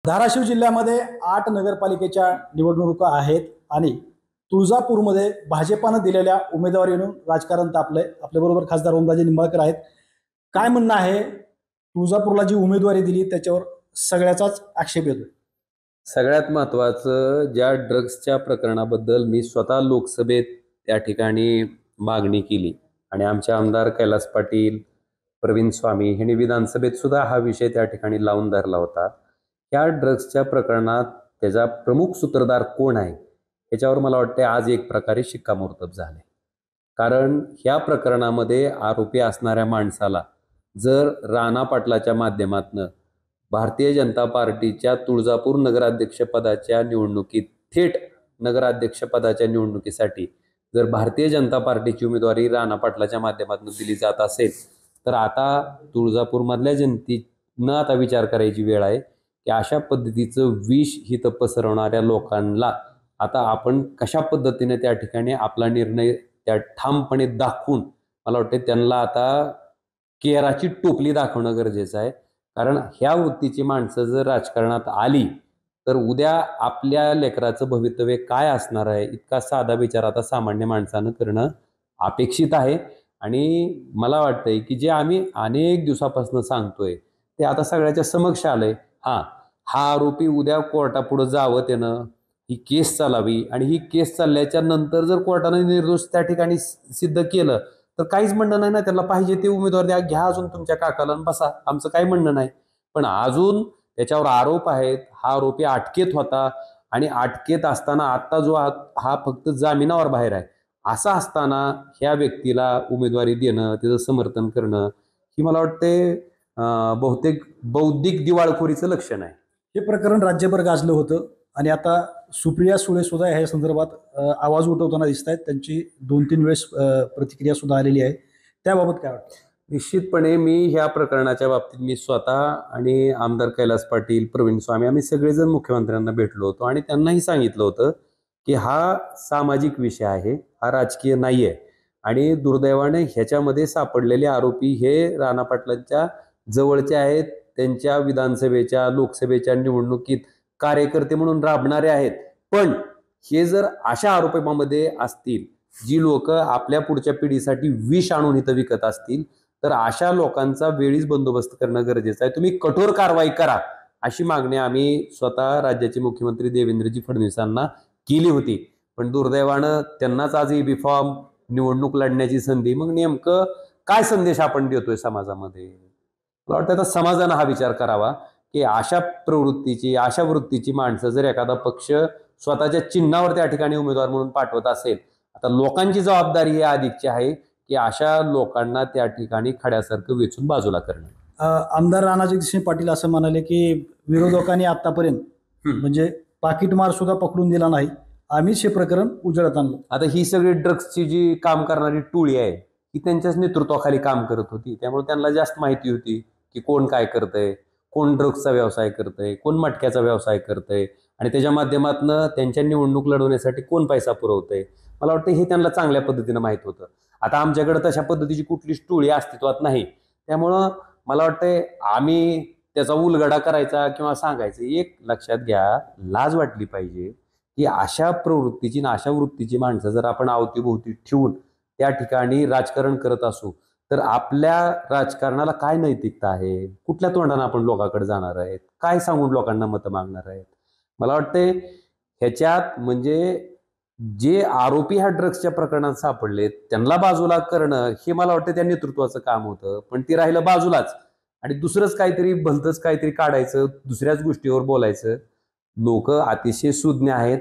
धाराशिव जिल्ह्यामध्ये 8 नगरपालिकेच्या निवडणुका आहेत आणि तुळजापूरमध्ये भाजपानं दिलेल्या उमेदवारीवरून राजकारण तापलंय। आपल्याबरोबर खासदार ओमराजे निंबाळकर आहेत। काय म्हणणं आहे, तुळजापूरला जी उमेदवारी दिली त्याच्यावर सगळ्याचाच आक्षेप येतोय। सगळ्यात महत्त्वाचं, ज्या ड्रग्सच्या प्रकरणाबद्दल मी स्वतः लोकसभेत त्या ठिकाणी मागणी केली आणि आमचे आमदार कैलास पाटील, प्रवीण स्वामी यांनी विधानसभेत सुद्धा हा विषय त्या ठिकाणी लावून धरला होता। त्या ड्रग्सच्या प्रकरणात त्याचा प्रमुख सूत्रधार कोण आहे याच्यावर मला वाटते आज एक प्रकारे शिक्कामोर्तब झाले। कारण ह्या प्रकरणामध्ये आरोपी असणाऱ्या माणसाला जर राणा पाटलाच्या माध्यमातून भारतीय जनता पार्टीच्या तुळजापूर नगराध्यक्षपदाच्या निवडणुकीत थेट नगराध्यक्षपदाच्या निवडणुकीसाठी जर भारतीय जनता पार्टीची उमेदवारी राणा पाटलाच्या माध्यमातून दिली जात असेल तर आता तुळजापूरमधल्या जनतेनं आता विचार करायची वेळ आहे की अशा पद्धतीचं विष हित पसरवणाऱ्या लोकांना आता आपण कशा पद्धतीने त्या ठिकाणी आपला निर्णय त्या ठामपणे दाखवून मला वाटते त्यांना आता केराची टोपली दाखवणं गरजेचं आहे। कारण ह्या वृत्तीची माणसं जर राजकारणात आली तर उद्या आपल्या लेकराचं भवितव्य काय असणार आहे इतका साधा विचार आता सामान्य माणसानं करणं अपेक्षित आहे। आणि मला वाटतंय की जे आम्ही अनेक दिवसापासून सांगतोय ते आता सगळ्याच्या समक्ष आलंय। हा आरोपी उद्या कोर्टापुढे जावं, त्यानं ही केस चालावी आणि ही केस चालल्याच्या नंतर जर कोर्टाने निर्दोष त्या ठिकाणी सिद्ध केलं तर काहीच म्हणणं नाही ना, त्याला पाहिजे ते उमेदवार द्या, घ्या अजून तुमच्या काकाला बसा, आमचं काही म्हणणं नाही। पण अजून त्याच्यावर आरोप आहेत, हा आरोपी अटकेत होता आणि अटकेत असताना आता जो हा फक्त जामिनावर बाहेर आहे, असं असताना ह्या व्यक्तीला उमेदवारी देणं, त्याचं समर्थन करणं ही मला वाटते बहुतेक बौद्धिक दिवाळखोरीचं लक्षण आहे। हे प्रकरण राज्यभर गाजलं होतं आणि आता सुप्रिया सुळे सुद्धा ह्या संदर्भात आवाज उठवताना दिसत आहेत। त्यांची 2-3 वेळेस प्रतिक्रिया सुद्धा आलेली आहे, त्याबाबत काय वाटतं? निश्चितपणे मी ह्या प्रकरणाच्या बाबतीत मी स्वतः आणि आमदार कैलास पाटील, प्रवीण स्वामी आम्ही सगळेजण मुख्यमंत्र्यांना भेटलो होतो आणि त्यांनाही सांगितलं होतं की हा सामाजिक विषय आहे, हा राजकीय नाही आहे। आणि दुर्दैवाने ह्याच्यामध्ये सापडलेले आरोपी हे राणा पाटलांच्या जवळचे आहेत, त्यांच्या विधानसभेच्या लोकसभेच्या निवडणुकीत कार्यकर्ते म्हणून राबणारे आहेत। पण हे जर अशा आरोपांमध्ये असतील जी लोक आपल्या पुढच्या पिढीसाठी विष आणून इथं विकत असतील तर अशा लोकांचा वेळीच बंदोबस्त करणं गरजेचं आहे। तुम्ही कठोर कारवाई करा अशी मागणी आम्ही स्वतः राज्याचे मुख्यमंत्री देवेंद्रजी फडणवीसांना केली होती। पण दुर्दैवानं त्यांनाच आज बी फॉर्म निवडणूक लढण्याची संधी, मग नेमकं काय संदेश आपण देतोय समाजामध्ये? मला वाटतं आता समाजानं हा विचार करावा की अशा प्रवृत्तीची अशा वृत्तीची माणसं जर एखादा पक्ष स्वतःच्या चिन्हावर त्या ठिकाणी उमेदवार म्हणून पाठवत असेल, आता लोकांची जबाबदारी ही अधिकची आहे की अशा लोकांना त्या ठिकाणी खड्यासारखं वेचून बाजूला करणं। आमदार राणा जगजितसिंह पाटील असं म्हणाले की विरोधकांनी आतापर्यंत म्हणजे पाकिटमार सुद्धा पकडून दिला नाही, आम्हीच हे प्रकरण उजळत आणलं। आता ही सगळी ड्रग्सची जी काम करणारी टोळी आहे ही त्यांच्याच नेतृत्वाखाली काम करत होती, त्यामुळे त्यांना जास्त माहिती होती की कोण काय करतंय, कोण ड्रग्सचा व्यवसाय करतंय, कोण मटक्याचा व्यवसाय करतंय आणि त्याच्या माध्यमातून त्यांच्या निवडणूक लढवण्यासाठी कोण पैसा पुरवतंय। मला वाटतं हे त्यांना चांगल्या पद्धतीनं माहीत होतं। आता आमच्याकडे तशा पद्धतीची कुठलीच टोळी अस्तित्वात नाही, त्यामुळं मला वाटतंय आम्ही त्याचा उलगडा करायचा किंवा सांगायचं, एक लक्षात घ्या, लाज वाटली पाहिजे की अशा प्रवृत्तीची ना अशा वृत्तीची माणसं जर आपण अवतीभोवती ठेवून त्या ठिकाणी राजकारण करत असू तर आपल्या राजकारणाला काय नैतिकता आहे? कुठल्या तोंडाने आपण लोकांकडे जाणार आहेत? काय सांगून लोकांना मतं मागणार आहेत? मला वाटतंय ह्याच्यात म्हणजे जे आरोपी ह्या ड्रग्सच्या प्रकरणात सापडले त्यांना बाजूला करणं हे मला वाटतं त्या नेतृत्वाचं काम होतं, पण ते राहिलं बाजूलाच आणि दुसरंच काहीतरी भलतंच काहीतरी काढायचं, दुसऱ्याच गोष्टीवर बोलायचं। लोक अतिशय सुज्ञ आहेत,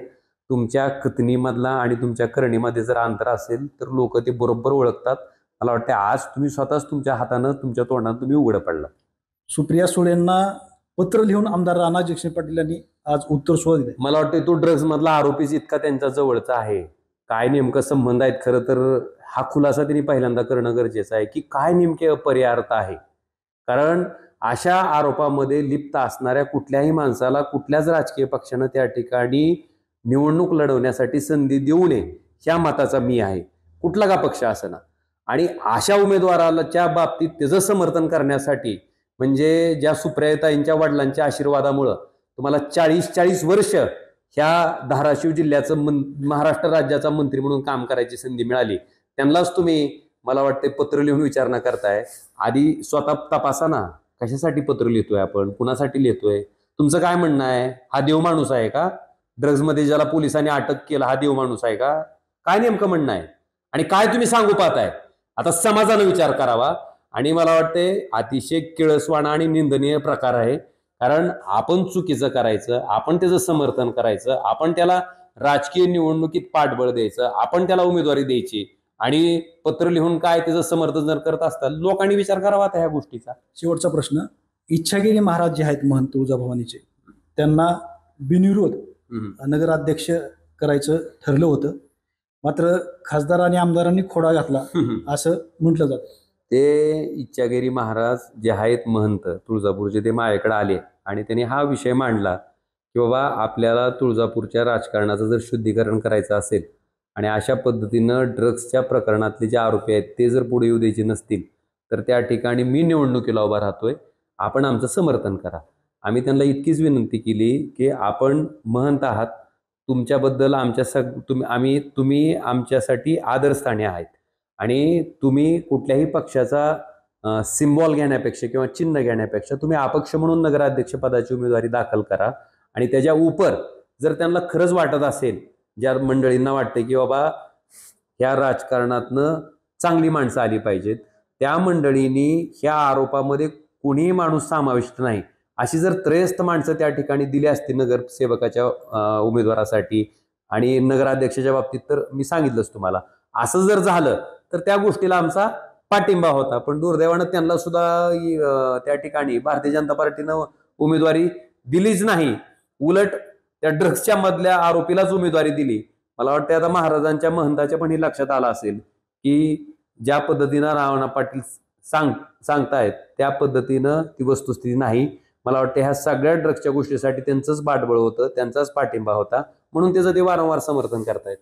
तुमच्या कथनीमधला आणि तुमच्या करणीमध्ये जर अंतर असेल तर लोक ते बरोबर ओळखतात। मला वाटतं आज तुम्ही स्वतःच तुमच्या हातानं तुमच्या तोंडानं तुम्ही उघडं पडला। सुप्रिया सुळेंना पत्र लिहून आमदार राणा जगजितसिंह पाटील यांनी आज उत्तर सुद्धा दिले। मला वाटतं तो ड्रग्स मधला आरोपीच इतका त्यांच्या जवळचा आहे, काय नेमकं संबंध आहेत खरं तर हा खुलासा त्यांनी पहिल्यांदा करणं गरजेचं आहे की काय नेमके अपरिहार्थ आहे। कारण अशा आरोपामध्ये लिप्त असणाऱ्या कुठल्याही माणसाला कुठल्याच राजकीय पक्षानं त्या ठिकाणी निवडणूक लढवण्यासाठी संधी देऊ नये ह्या मताचा मी आहे, कुठला का पक्ष असना। आणि अशा उमेदवाराच्या बाबतीत त्याचं समर्थन करण्यासाठी म्हणजे ज्या सुप्रियाताईंच्या वडिलांच्या आशीर्वादामुळं तुम्हाला 40 वर्ष ह्या धाराशिव जिल्ह्याचं महाराष्ट्र राज्याचा मंत्री म्हणून काम करायची संधी मिळाली, त्यांनाच तुम्ही मला वाटते पत्र लिहून विचारणा करताय. आधी स्वतः तपासा ना, कशासाठी पत्र लिहितोय आपण, कुणासाठी लिहितोय, तुमचं काय म्हणणं आहे? हा देव माणूस आहे का? ड्रग्जमध्ये ज्याला पोलिसांनी अटक केलं हा देव माणूस आहे का? काय नेमकं म्हणणं आहे आणि काय तुम्ही सांगू पाहताय? आता समाजानं विचार करावा. आणि मला वाटते अतिशय किळसवाणा आणि निंदनीय प्रकार आहे. कारण आपण चुकीचं करायचं, आपण त्याचं समर्थन करायचं, आपण त्याला राजकीय निवडणुकीत पाठबळ द्यायचं, आपण त्याला उमेदवारी द्यायची आणि पत्र लिहून काय त्याचं समर्थन जर करत असतात, लोकांनी विचार करावा आता ह्या गोष्टीचा. शेवटचा प्रश्न, इच्छागिरी महाराज जे आहेत महंत तुळजाभवानीचे, त्यांना बिनविरोध नगराध्यक्ष करायचं ठरलं होतं, मात्र खासदार आणि आमदारांनी खोडा घातला असं म्हटलं जातं. ते इच्छागिरी महाराज जे आहेत महंत तुळजापूरचे, ते माझ्याकडे आले आणि त्यांनी हा विषय मांडला की बाबा आपल्याला तुळजापूरच्या राजकारणाचं जर शुद्धीकरण करायचं असेल आणि अशा पद्धतीनं ड्रग्सच्या प्रकरणातले जे आरोपी आहेत ते जर पुढे येऊ द्यायचे नसतील तर त्या ठिकाणी मी निवडणुकीला उभा राहतोय, आपण आमचं समर्थन करा. आम्ही त्यांना इतकीच विनंती केली की आपण महंत आहात, तुमच्याबद्दल तुम्ही आमच्यासाठी आदरस्थानी आहेत आणि तुम्ही कुठल्याही पक्षाचा सिम्बॉल घेण्यापेक्षा किंवा चिन्ह घेण्यापेक्षा तुम्ही अपक्ष म्हणून नगराध्यक्ष पदाची उमेदवारी दाखल करा. आणि त्याच्या उपर जर त्यांना खरंच वाटत असेल, ज्या मंडळींना वाटते की बाबा ह्या राजकारणातनं चांगली माणसं आली पाहिजेत, त्या मंडळींनी ह्या आरोपामध्ये कोणीही माणूस समाविष्ट नाही अशी जर त्रयस्थ माणसं त्या ठिकाणी दिली असती नगरसेवकाच्या उमेदवारासाठी आणि नगराध्यक्षाच्या बाबतीत, तर मी सांगितलंच तुम्हाला, असं जर झालं तर त्या गोष्टीला आमचा पाठिंबा होता. पण दुर्दैवानं त्यांना सुद्धा त्या ठिकाणी भारतीय जनता पार्टीनं उमेदवारी दिलीच नाही, उलट त्या ड्रग्सच्या मधल्या आरोपीलाच उमेदवारी दिली. मला वाटतं आता महाराजांच्या महंताच्या पण हे लक्षात आलं असेल की ज्या पद्धतीनं रावणा पाटील सांगतायत त्या पद्धतीनं ती वस्तुस्थिती नाही. मला वाटतं ह्या सगळ्या ड्रग्सच्या गोष्टीसाठी त्यांचंच पाठबळ होतं, त्यांचाच पाठिंबा होता, म्हणून त्याचं ते वारंवार समर्थन करतायत.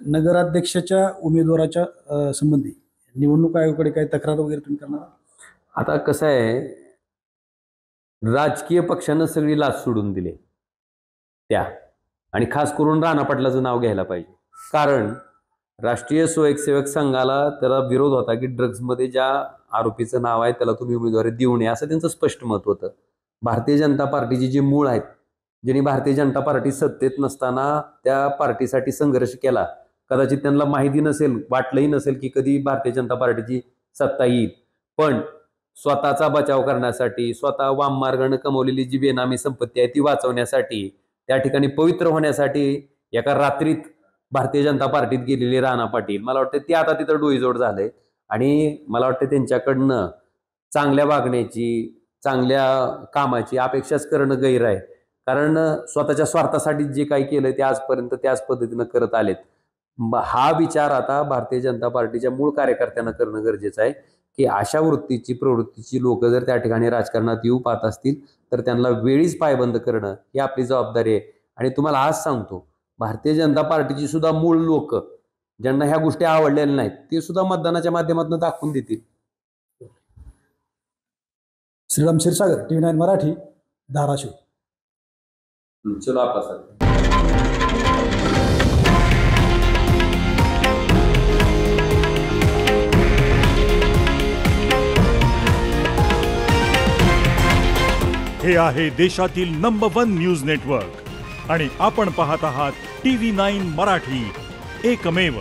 नगराध्यक्षाच्या उमेदवाराच्या संबंधी निवडणूक आयोगाकडे काही तक्रार वगैरे तुम्ही करणार? आता कसं आहे, राजकीय पक्षानं सगळी लाच सोडून दिली त्या, आणि खास करून राणा पाटलाचं नाव घ्यायला पाहिजे. कारण राष्ट्रीय स्वयंसेवक संघाला त्याला विरोध होता की ड्रग्समध्ये ज्या आरोपीचं नाव आहे त्याला तुम्ही उमेदवारी देऊ नये, असं त्यांचं स्पष्ट मत होतं. भारतीय जनता पार्टीची जी मूळ आहेत, ज्यांनी भारतीय जनता पार्टी सत्तेत नसताना त्या पार्टीसाठी संघर्ष केला, कदाचित त्यांना माहिती नसेल, वाटलंही नसेल की कधी भारतीय जनता पार्टीची सत्ता येईल, पण स्वतःचा बचाव करण्यासाठी, स्वतः वाममार्गाने कमवलेली जी बेनामी संपत्ती आहे ती वाचवण्यासाठी, त्या ठिकाणी पवित्र होण्यासाठी एका रात्रीत भारतीय जनता पार्टीत गेलेले राणा पाटील, मला वाटतं ते आता तिथं डोईजोड झालंय. आणि मला वाटतं त्यांच्याकडनं चांगल्या वागण्याची, चांगल्या कामाची अपेक्षाच करणं गैर आहे. कारण स्वतःच्या स्वार्थासाठी जे काही केलं ते आजपर्यंत त्याच पद्धतीनं करत आलेत. हा विचार आता भारतीय जनता पार्टीच्या मूळ कार्यकर्त्यांना करणं गरजेचं आहे की अशा प्रवृत्तीची लोक जर त्या ठिकाणी राजकारणात येऊ पाहत असतील तर त्यांना वेळीच पायबंद करणं ही आपली जबाबदारी आहे. आणि तुम्हाला आज सांगतो, भारतीय जनता पार्टीची सुद्धा मूळ लोक ज्यांना ह्या गोष्टी आवडलेल्या नाहीत ते सुद्धा मतदानाच्या माध्यमातून दाखवून देतील. श्रीराम क्षीरसागर, TV9 मराठी, धाराशिव. चलो आपा. हे आहे देशातील नंबर 1 न्यूज नेटवर्क आणि आपण पाहत आहात TV9 मराठी, एकमेव.